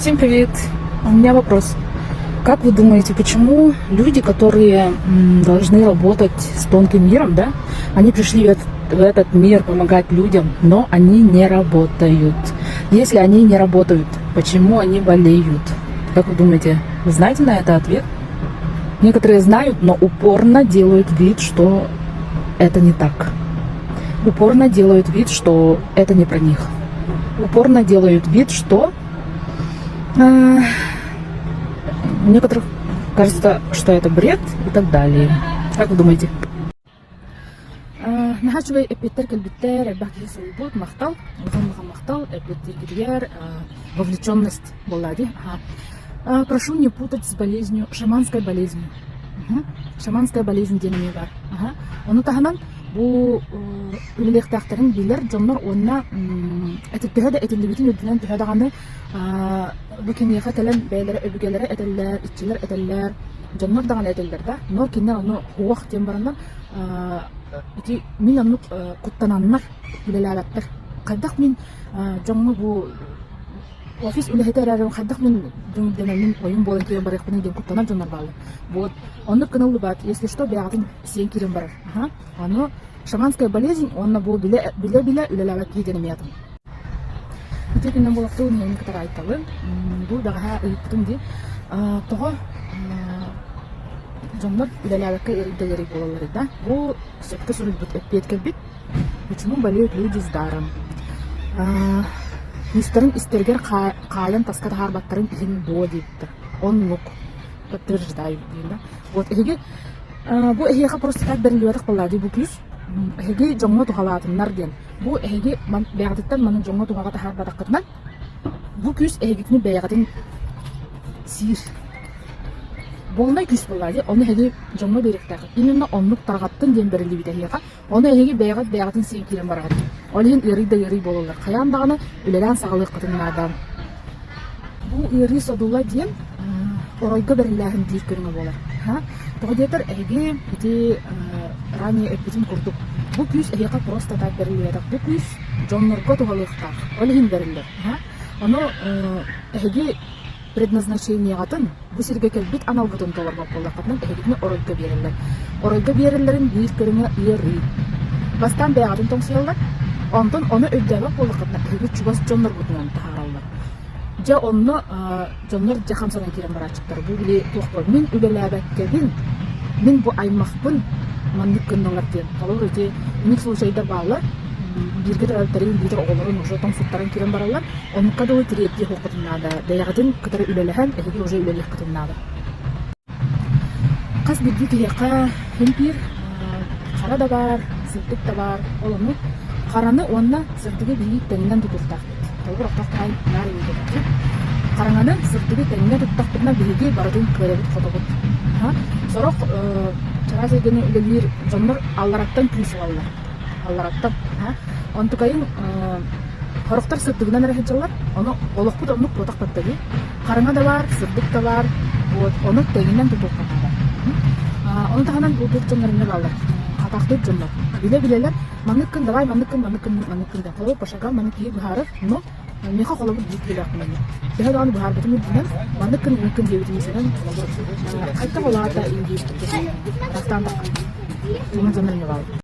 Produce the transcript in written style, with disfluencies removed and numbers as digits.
Всем привет! У меня вопрос. Как вы думаете, почему люди, которые должны работать с тонким миром, да, они пришли в этот мир помогать людям, но они не работают? Если они не работают, почему они болеют? Как вы думаете, вы знаете на это ответ? Некоторые знают, но упорно делают вид, что это не так. Упорно делают вид, что это не про них. Упорно делают вид, что некоторых кажется, что это бред и так далее. Как вы думаете? Нахачивай эпитер кельбитер, бахи сулбут, махтал, махтал, эпитер вовлеченность боллади. Прошу не путать с болезнью, шаманской болезнью. Шаманская болезнь денег. Он таханан бу үлелехтахтарын билер жоннор онна этиптеде этилибитин үдүнөн төһөдаганы бу кинеха телен бейлер өбүгелери этеллер иччилер этеллер жоннор даган этеллер да нор кинен ону хуак тем барандар ити мин анну куттананнар үлелалаттар кайдак мин жоңну бу офис үлехетерерим кайдак мин демемин оюн болон кирен барык менен дем куттанар жоннор баалы вот онну кынылы бат если что биягатын сен кирен барар ону шаманская болезнь, он был биля үлелалат киденемиятын. Итекинен болактуу нени катар айталы. Бул дага ыйыптын ди. Того жоннор үлелалакка эриддери болалар да. Бул секте сүрүлбүт эппеткелбит. Почему болеют люди с даром? Мистерин истергер каян таскат харбаттарын илин бо дейттер. Он лук. Подтверждаю, да. Вот эге бу эхеха просто так берилиятык боллади бу күйүс. Эги жоңго тухалаатыннар ден. Бу эги бягатыттан манын жоңго тухага тахарбадаккытынан. Бу күс эгитни бягатын сир. Болнай күс боллади. Оны эги жоңго беректагы. Именно онлук таргаттын ден берили битега. Оны эги бягатын сир кирен барат. Олин иридde ири бололар. Каяндаганы үлелен сагалык кытыннардан. Бу ири содула ден оройго берилерин дейт көрүнгө болар. Тогдетер эги ити ранее эпизин курдук. Бу күс эга просто так берилер. Бу күс жоннорго тугалыктар. Олин берилер. Оно эги предназначение атын бу сирге келбит аналгытын толор боллакатынан эгидни оройго берилер. Оройго берилерин бир көрүнгө ири. Бастан бягатын тоңсуялар. Онтон оны өйдөлөк боллакатынан эги чугас жоннор бутунан тааралар. Ja onno jonlar jaham sana kiran barachıklar. Bu bile tohbol. Min ülelebekkedin. Min bu aymakpın. Manlık kındalar diyen. Kalor öte unik soğuşayda bağlar. Birgir altarın bilir oğulların ojo ton futların kiran baralar. Onu kada o tiriyetli hokutunada. Dayağıdın kıtara ülelehen. Ehli ojo üleleh kıtınada. Kas bilgi tiyaka hempir. Kara da var. Sırtık da var. Olunu. Karanı onna sırtığı bilgi teninden tuturtak. Толгор октоктан нар үйдө. Караңаны сыртыгы теңге туттактына биги бардын көрөбүт фотогот. Сорок чаразыгыны үлелир жоннор аллараттан күсүп аллар. Аллараттан, онтукайын хороктор сыртыгынан эрехжалар. Оны олокпут онук потактаттыгы. Караңа да бар, сырдык да бар. Вот, оны теңинен туттактады. Оны тагынан бул жоннорун алар. Атактуу жоннор. Биле-билелер маныкын давай маныкын да. Коло пашаган маныкы бахаров, но меха коло бит келакмын. Бехадан бахар битин динен маныкын дебитин сенен. Кайта колата инди. Растанда. Мын жоннор